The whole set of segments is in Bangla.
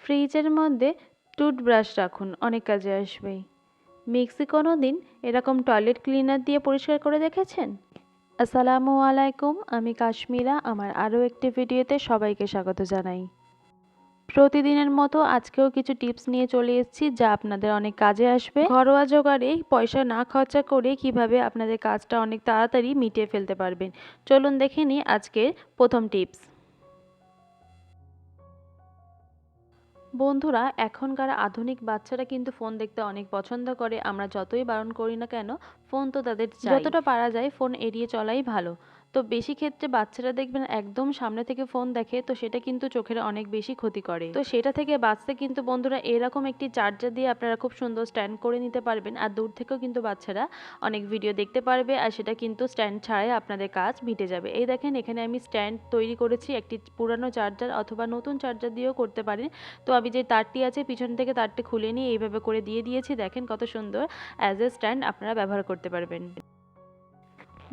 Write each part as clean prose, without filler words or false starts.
ফ্রিজের মধ্যে টুথব্রাশ রাখুন, অনেক কাজে আসবে। মিক্সি কোনো দিন এরকম টয়লেট ক্লিনার দিয়ে পরিষ্কার করে দেখেছেন? আসসালামু আলাইকুম, আমি কাশ্মীরা। আমার আরও একটি ভিডিওতে সবাইকে স্বাগত জানাই। প্রতিদিনের মতো আজকেও কিছু টিপস নিয়ে চলে এসেছি যা আপনাদের অনেক কাজে আসবে। ঘরোয়া জোগাড়ে পয়সা না খরচা করে কিভাবে আপনাদের কাজটা অনেক তাড়াতাড়ি মিটিয়ে ফেলতে পারবেন, চলুন দেখে নিই আজকের প্রথম টিপস। বন্ধুরা, এখনকার আধুনিক বাচ্চারা কিন্তু ফোন দেখতে অনেক পছন্দ করে। আমরা যতই বারণ করি না কেন, ফোন তো তাদের চাই। যতটা পারা যায় ফোন এড়িয়ে চলাই ভালো। তো বেশি ক্ষেত্রে বাচ্চারা দেখবেন একদম সামনে থেকে ফোন দেখে, তো সেটা কিন্তু চোখের অনেক বেশি ক্ষতি করে। তো সেটা থেকে বাঁচতে কিন্তু বন্ধুরা এরকম একটি চার্জার দিয়ে আপনারা খুব সুন্দর স্ট্যান্ড করে নিতে পারবেন। আর দূর থেকেও কিন্তু বাচ্চারা অনেক ভিডিও দেখতে পারবে, আর সেটা কিন্তু স্ট্যান্ড ছাড়াই আপনাদের কাজ মিটে যাবে। এই দেখেন, এখানে আমি স্ট্যান্ড তৈরি করেছি। একটি পুরানো চার্জার অথবা নতুন চার্জার দিয়েও করতে পারেন। তো আমি যে তারটি আছে পিছন থেকে তারটি খুলে নিয়ে এইভাবে করে দিয়ে দিয়েছি। দেখেন কত সুন্দর অ্যাজ এ স্ট্যান্ড আপনারা ব্যবহার করতে পারবেন।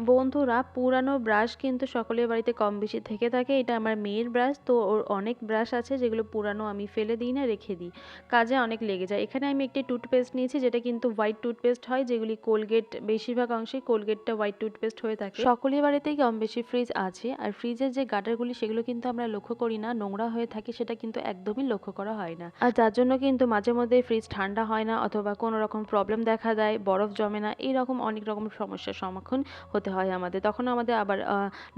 বন্ধুরা, পুরানো ব্রাশ কিন্তু সকলের বাড়িতে কম বেশি থেকে থাকে। এটা আমার মেয়ের ব্রাশ, তো ওর অনেক ব্রাশ আছে যেগুলো পুরানো, আমি ফেলে দিই না, রেখে দিই, কাজে অনেক লেগে যায়। এখানে আমি একটি টুথপেস্ট নিয়েছি যেটা কিন্তু হোয়াইট টুথপেস্ট হয়, যেগুলি কোলগেট, বেশিরভাগ অংশেই কোলগেটটা হোয়াইট টুথপেস্ট হয়ে থাকে। সকলের বাড়িতেই কম বেশি ফ্রিজ আছে, আর ফ্রিজের যে গার্ডারগুলি সেগুলো কিন্তু আমরা লক্ষ্য করি না, নোংরা হয়ে থাকে, সেটা কিন্তু একদমই লক্ষ্য করা হয় না। আর যার জন্য কিন্তু মাঝে মধ্যে ফ্রিজ ঠান্ডা হয় না অথবা কোনো রকম প্রবলেম দেখা দেয়, বরফ জমে না, এইরকম অনেক রকম সমস্যার সম্মুখীন হতে হয় আমাদের। তখন আমাদের আবার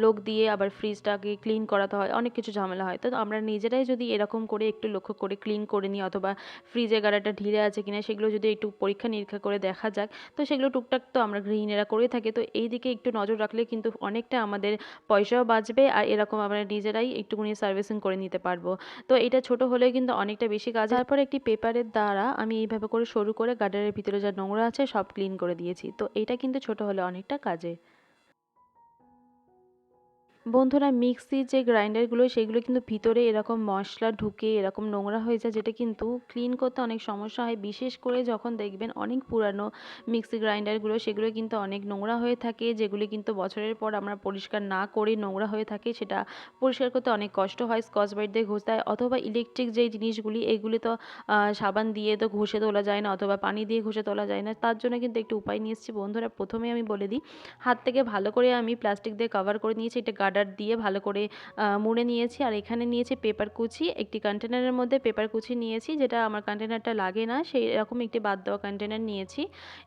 লোক দিয়ে আবার ফ্রিজটাকে ক্লিন করাতে হয়, অনেক কিছু ঝামেলা হয়। তো আমরা নিজেরাই যদি এরকম করে একটু লক্ষ্য করে ক্লিন করে নিই, অথবা ফ্রিজের গাড়াটা ঢিলে আছে কিনা সেগুলো যদি একটু পরীক্ষা নিরীক্ষা করে দেখা যাক, তো সেগুলো টুকটাক তো আমরা গৃহিণীরা করে থাকি। তো এই দিকে একটু নজর রাখলে কিন্তু অনেকটা আমাদের পয়সাও বাঁচবে, আর এরকম আমরা নিজেরাই একটুখানি সার্ভিসিং করে নিতে পারবো। তো এটা ছোট হলেও কিন্তু অনেকটা বেশি কাজ। তারপরে একটি পেপারের দ্বারা আমি এইভাবে করে সরু করে গার্ডারের ভিতরে যা নোংরা আছে সব ক্লিন করে দিয়েছি। তো এটা কিন্তু ছোট হলে অনেকটা কাজে। বন্ধুরা, মিক্সির যে গ্রাইন্ডারগুলো সেগুলো কিন্তু ভিতরে এরকম মশলা ঢুকে এরকম নোংরা হয়ে যায়, যেটা কিন্তু ক্লিন করতে অনেক সমস্যা হয়। বিশেষ করে যখন দেখবেন অনেক পুরানো মিক্সি গ্রাইন্ডারগুলো, সেগুলো কিন্তু অনেক নোংরা হয়ে থাকে, যেগুলি কিন্তু বছরের পর আমরা পরিষ্কার না করে নোংরা হয়ে থাকে, সেটা পরিষ্কার করতে অনেক কষ্ট হয়। স্কচ ব্রাইট দিয়ে ঘষতে হয়, অথবা ইলেকট্রিক যেই জিনিসগুলি এগুলি তো সাবান দিয়ে তো ঘষে তোলা যায় না, অথবা পানি দিয়ে ঘষে তোলা যায় না। তার জন্য কিন্তু একটু উপায় নিয়ে এসেছি বন্ধুরা। প্রথমে আমি বলে দিই, হাত থেকে ভালো করে আমি প্লাস্টিক দিয়ে কভার করে নিয়েছি, এটা গার্ডার দিয়ে ভালো করে মুড়ে নিয়েছি। আর এখানে নিয়েছি পেপার কুচি, একটি কন্টেনারের মধ্যে পেপার কুচি নিয়েছি, যেটা আমার কন্টেনারটা লাগে না সেই এরকম একটি বাদ দেওয়া কন্টেনার নিয়েছি।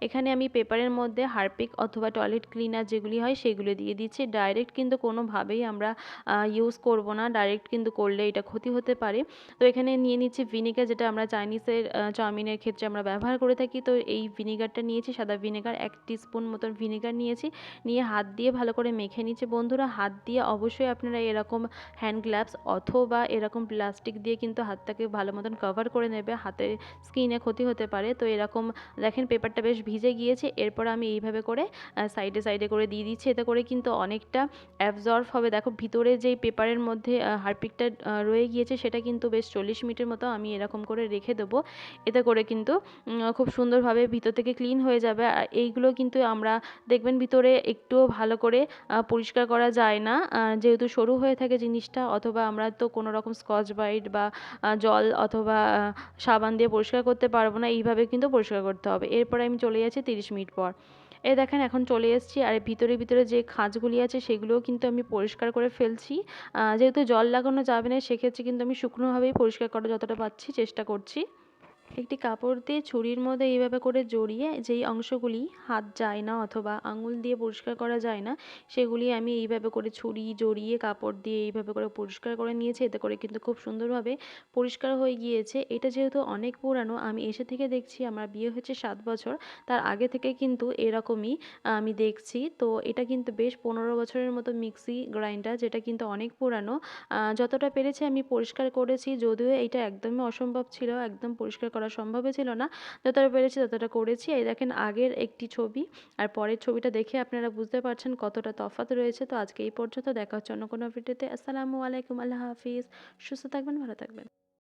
এখানে আমি পেপারের মধ্যে হারপিক অথবা টয়লেট ক্লিনার যেগুলি হয় সেগুলো দিয়ে দিচ্ছি। ডাইরেক্ট কিন্তু কোনোভাবেই আমরা ইউজ করব না, ডাইরেক্ট কিন্তু করলে এটা ক্ষতি হতে পারে। তো এখানে নিয়ে নিচ্ছি ভিনিগার, যেটা আমরা চাইনিজের চাউমিনের ক্ষেত্রে আমরা ব্যবহার করে থাকি। তো এই ভিনিগারটা নিয়েছি, সাদা ভিনেগার 1 টিস্পুন মতন ভিনেগার নিয়েছি, নিয়ে হাত দিয়ে ভালো করে মেখে নিচ্ছি। বন্ধুরা, হাত দিয়ে অবশ্যই আপনারা এরকম হ্যান্ড গ্লাভস অথবা এরকম প্লাস্টিক দিয়ে কিন্তু হাতটাকে ভালো মতন কভার করে নেবে, হাতের স্কিনে ক্ষতি হতে পারে। তো এরকম দেখেন পেপারটা বেশ ভিজে গিয়েছে। এরপর আমি এইভাবে করে সাইডে সাইডে করে দিয়ে দিচ্ছি, এতে করে কিন্তু অনেকটা অ্যাবজর্ব হবে। দেখো ভিতরে যেই পেপারের মধ্যে হারপিকটা রয়ে গিয়েছে সেটা কিন্তু বেশ 40 মিনিটের মতো আমি এরকম করে রেখে দেবো। এতে করে কিন্তু খুব সুন্দরভাবে ভিতর থেকে ক্লিন হয়ে যাবে। আর এইগুলো কিন্তু আমরা দেখবেন ভিতরে একটুও ভালো করে পরিষ্কার করা যায় না, যেহেতু সরু হয়ে থাকে জিনিসটা, অথবা আমরা তো কোনো রকম স্কচ ব্রাইট বা জল অথবা সাবান দিয়ে পরিষ্কার করতে পারবো না, এইভাবে কিন্তু পরিষ্কার করতে হবে। এরপরে আমি চলে যাচ্ছি 30 মিনিট পর। এই দেখেন এখন চলে এসেছি, আর ভিতরে ভিতরে যে খাঁজগুলি আছে সেগুলোও কিন্তু আমি পরিষ্কার করে ফেলছি। যেহেতু জল লাগানো যাবে না সেক্ষেত্রে কিন্তু আমি শুকনোভাবেই পরিষ্কার করার যতটা পারছি চেষ্টা করছি। একটি কাপড় দিয়ে ছুরির মধ্যে এইভাবে করে জড়িয়ে যেই অংশগুলি হাত যায় না অথবা আঙুল দিয়ে পরিষ্কার করা যায় না, সেগুলি আমি এইভাবে করে ছুরি জড়িয়ে কাপড় দিয়ে এইভাবে করে পরিষ্কার করে নিয়েছি। এতে করে কিন্তু খুব সুন্দরভাবে পরিষ্কার হয়ে গিয়েছে। এটা যেহেতু অনেক পুরানো, আমি এসে থেকে দেখছি, আমার বিয়ে হয়েছে 7 বছর, তার আগে থেকে কিন্তু এরকমই আমি দেখছি। তো এটা কিন্তু বেশ 15 বছরের মতো মিক্সি গ্রাইন্ডার, যেটা কিন্তু অনেক পুরানো। যতটা পেরেছি আমি পরিষ্কার করেছি, যদিও এটা একদমই অসম্ভব ছিল, একদম পরিষ্কার করা সম্ভবই ছিল না। যতটা পেরেছি ততটা করেছি। এই দেখেন আগের একটি ছবি আর পরের ছবিটা দেখে আপনারা বুঝতে পারছেন কতটা তফাৎ রয়েছে। তো আজকে এই পর্যন্ত, দেখা হচ্ছে অন্য কোনো ভিডিওতে। আসসালামু আলাইকুম, আল্লাহ হাফিজ। সুস্থ থাকবেন, ভালো থাকবেন।